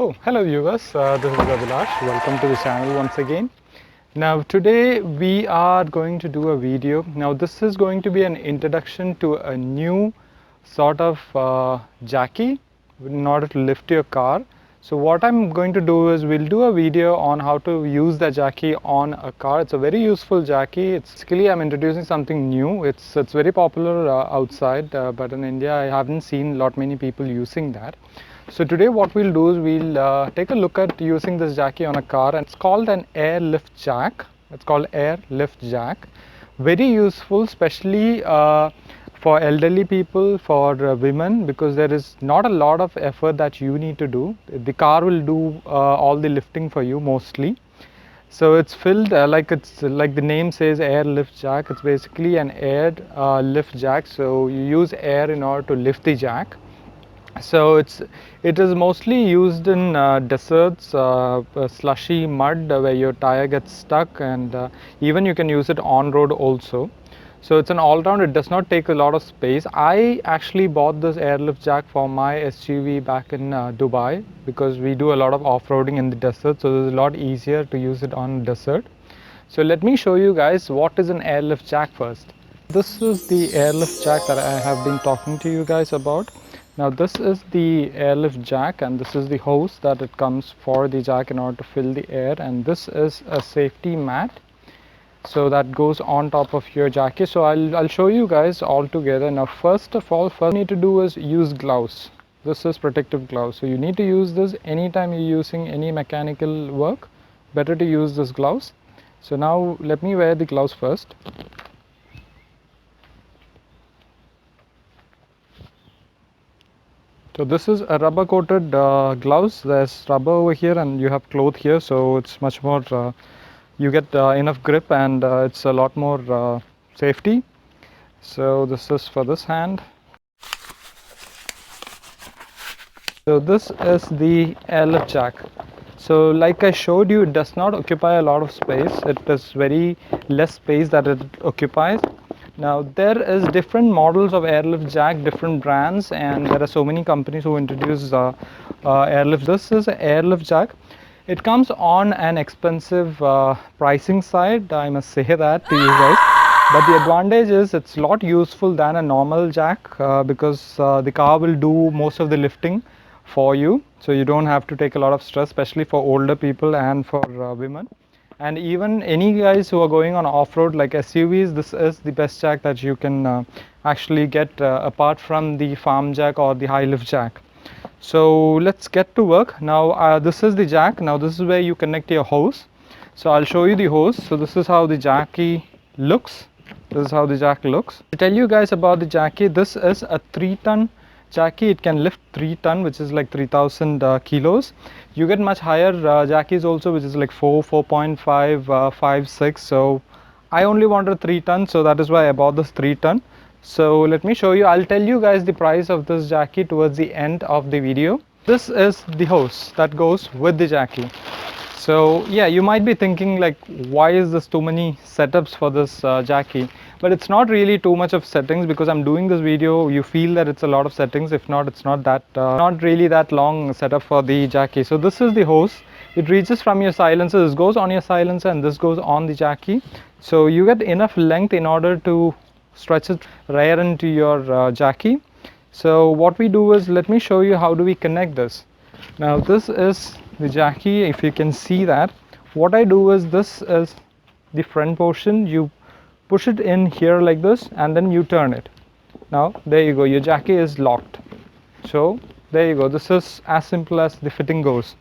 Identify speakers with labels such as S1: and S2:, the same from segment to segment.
S1: Oh, hello viewers, this is Abhilash. Welcome to the channel once again. Now today we are going to do a video. Now this is going to be an introduction to a new sort of jacky in order to lift your car. So what I'm going to do is we'll do a video on how to use the jacky on a car. It's a very useful jacky. It's basically I'm introducing something new. It's very popular outside, but in India I haven't seen many people using that. So today what we'll do is we'll take a look at using this jacky on a car, and it's called an Airlift Jack. It's called Airlift Jack. Very useful, especially for elderly people, for women, because there is not a lot of effort that you need to do. The car will do all the lifting for you mostly. So it's filled like the name says, Airlift Jack. It's basically an air lift jack. So you use air in order to lift the jack. So it is mostly used in deserts, slushy mud where your tire gets stuck, and even you can use it on road also. So it's an all-round. It does not take a lot of space. I actually bought this airlift jack for my SUV back in Dubai, because we do a lot of off-roading in the desert, so it's a lot easier to use it on desert. So let me show you guys what is an airlift jack first. This is the airlift jack that I have been talking to you guys about. Now this is the airlift jack, and this is the hose that it comes for the jack in order to fill the air, and this is a safety mat, so that goes on top of your jacket. So I'll show you guys all together. Now first you need to do is use gloves. This is protective gloves, so you need to use this anytime you're using any mechanical work. Better to use this gloves. So now let me wear the gloves first. So this is a rubber coated gloves. There's rubber over here and you have cloth here, so it's much more you get enough grip, and it's a lot more safety. So this is for this hand. So this is the airlift jack. So like I showed you, it does not occupy a lot of space. It is very less space that it occupies. Now there is different models of airlift jack, different brands, and there are so many companies who introduce airlift. This is an airlift jack. It comes on an expensive pricing side, I must say that to you guys. But the advantage is it's a lot useful than a normal jack, because the car will do most of the lifting for you. So you don't have to take a lot of stress, especially for older people and for women. And even any guys who are going on off-road like SUVs, this is the best jack that you can actually get apart from the farm jack or the high lift jack. So let's get to work. Now this is the jack. Now this is where you connect your hose. So I'll show you the hose. So this is how the jacky looks. This is how the jack looks. To tell you guys about the jacky, this is a 3-ton jacky. It can lift 3 ton, which is like 3000 kilos. You get much higher jackies also, which is like 4.5, 5, 6. So I only wanted 3 ton, so that is why I bought this 3 ton. So let me show you. I'll tell you guys the price of this jacky towards the end of the video. This is the hose that goes with the jacky. So yeah, you might be thinking like, why is this too many setups for this jacky? But it's not really too much of settings, because I'm doing this video. You feel that it's a lot of settings. If not, it's not that not really that long setup for the jacky. So this is the hose. It reaches from your silencer. This goes on your silencer, and this goes on the jacky. So you get enough length in order to stretch it right into your jacky. So what we do is, let me show you how do we connect this. Now this is the jacky. If you can see that, what I do is, this is the front portion. You push it in here like this, and then you turn it. Now there you go, your jacky is locked. So there you go. This is as simple as the fitting goes.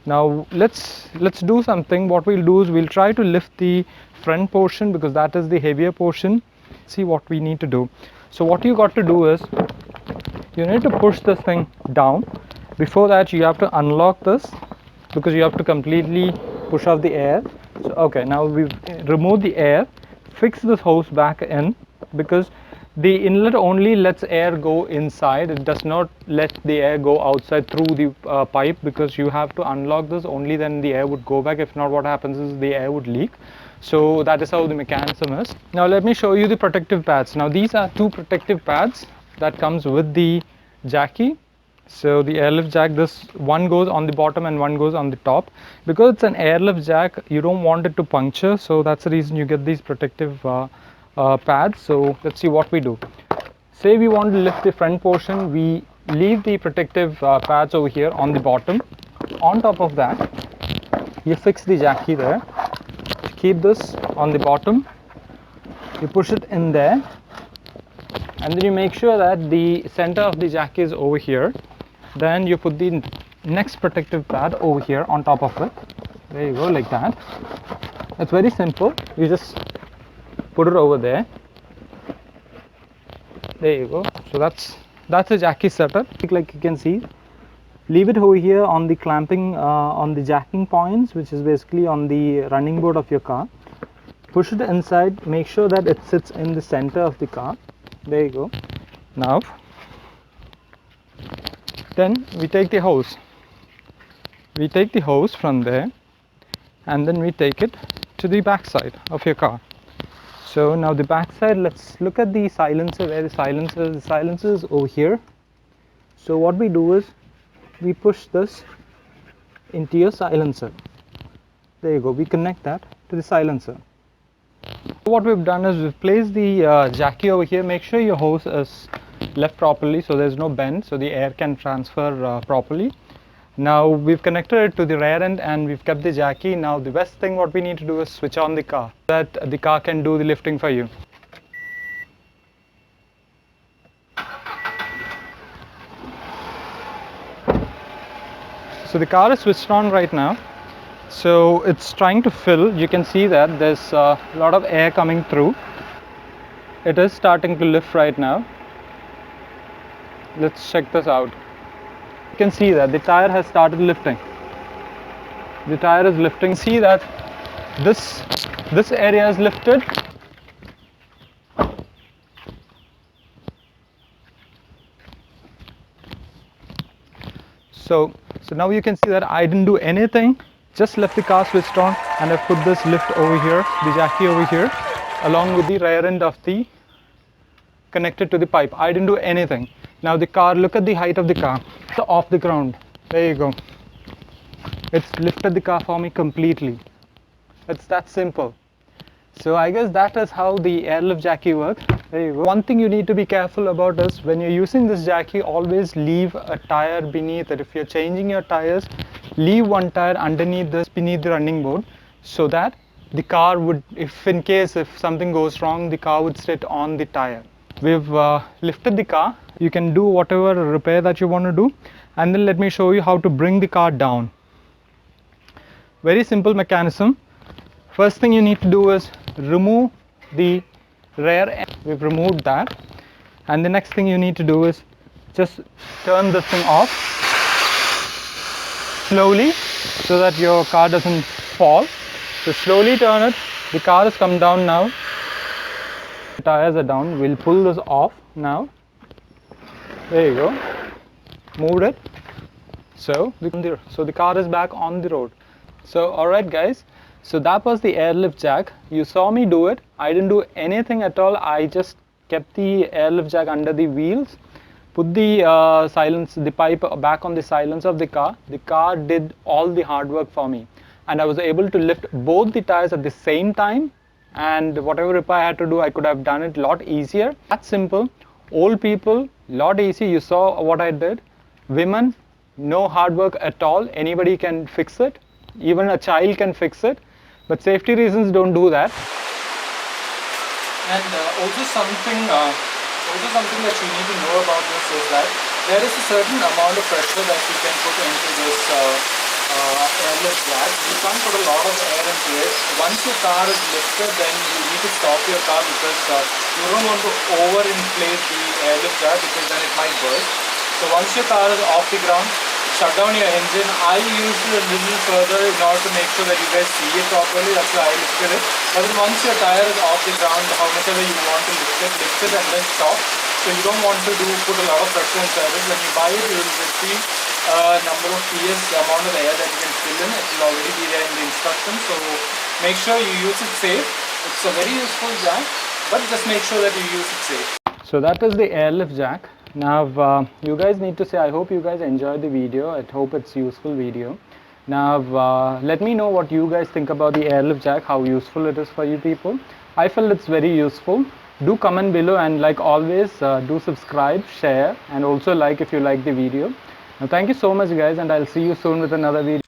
S1: Now let's do something. What we'll do is we'll try to lift the front portion, because that is the heavier portion. See what we need to do. So what you got to do is, you need to push this thing down. Before that, you have to unlock this, because you have to completely push off the air. So okay, now we've removed the air. Fix this hose back in, because the inlet only lets air go inside. It does not let the air go outside through the pipe, because you have to unlock this. Only then the air would go back. If not, what happens is the air would leak. So that is how the mechanism is. Now let me show you the protective pads. Now these are 2 protective pads that comes with the jacky. So the airlift jack, this one goes on the bottom and one goes on the top. Because it's an airlift jack, you don't want it to puncture, so that's the reason you get these protective pads. So let's see what we do. Say we want to lift the front portion, we leave the protective pads over here on the bottom. On top of that, you fix the jacky there. Keep this on the bottom, you push it in there, and then you make sure that the center of the jack is over here. Then you put the next protective pad over here on top of it. There you go, like that. It's very simple. You just put it over there. There you go. So that's a jacky setup. Like you can see, leave it over here on the clamping, on the jacking points, which is basically on the running board of your car. Push it inside. Make sure that it sits in the center of the car. There you go. Now, then we take the hose. We take the hose from there, and then we take it to the back side of your car. So now the back side, let's look at the silencer. Where the silencer is over here. So what we do is we push this into your silencer. There you go. We connect that to the silencer. What we've done is we've placed the jacky over here. Make sure your hose is left properly so there's no bend, so the air can transfer properly. Now we've connected it to the rear end and we've kept the jacky. Now the best thing what we need to do is switch on the car, so that the car can do the lifting for you. So the car is switched on right now. So it's trying to fill. You can see that there's a lot of air coming through. It is starting to lift right now. Let's check this out. You can see that the tire has started lifting. The tire is lifting. See that this area is lifted. So now you can see that I didn't do anything. Just left the car switched on, and I've put this lift over here, the jacky over here, along with the rear end of the connected to the pipe. I didn't do anything. Now the car, look at the height of the car. It's off the ground. There you go. It's lifted the car for me completely. It's that simple. So I guess that is how the airlift jacky works. There you go. One thing you need to be careful about is when you're using this jacky, always leave a tire beneath it. If you're changing your tires, leave one tire underneath this, beneath the running board, so that the car would, if in case if something goes wrong, the car would sit on the tire. We've lifted the car. You can do whatever repair that you want to do, and then let me show you how to bring the car down. Very simple mechanism. First thing you need to do is remove the rear end. We've removed that, and the next thing you need to do is just turn this thing off slowly so that your car doesn't fall. So slowly turn it. The car has come down now. The tires are down. We'll pull this off now. There you go. Moved it. So the car is back on the road. So alright guys, so that was the airlift jack. You saw me do it. I didn't do anything at all. I just kept the airlift jack under the wheels, put the the pipe back on the silencer of the car. The car did all the hard work for me, and I was able to lift both the tires at the same time, and whatever repair I had to do, I could have done it a lot easier. That's simple. Old people, lot easy. You saw what I did. Women, no hard work at all. Anybody can fix it. Even a child can fix it. But safety reasons, don't do that. And also something that you need to know about this is that there is a certain amount of pressure that you can put into this airlift jack. You can't put a lot of air into it. Once your car is lifted, then you need to stop your car, because you don't want to over-inflate the airlift jack, because then it might burst. So once your car is off the ground, shut down your engine. I used it a little further in order to make sure that you guys see it properly. That's why I lifted it. But then once your tire is off the ground, how much ever you want to lift it and then stop. So you don't want to put a lot of pressure inside it. When you buy it, you will receive a number of PS, the amount of air that you can fill in. It will already be there in the instructions. So make sure you use it safe. It's a very useful jack, but just make sure that you use it safe. So that is the airlift jack. Now you guys need to say, I hope you guys enjoyed the video. I hope it's useful video. Now let me know what you guys think about the airlift jack, how useful it is for you people. I feel it's very useful. Do comment below, and like always, do subscribe, share, and also like if you like the video. Now thank you so much guys, and I'll see you soon with another video.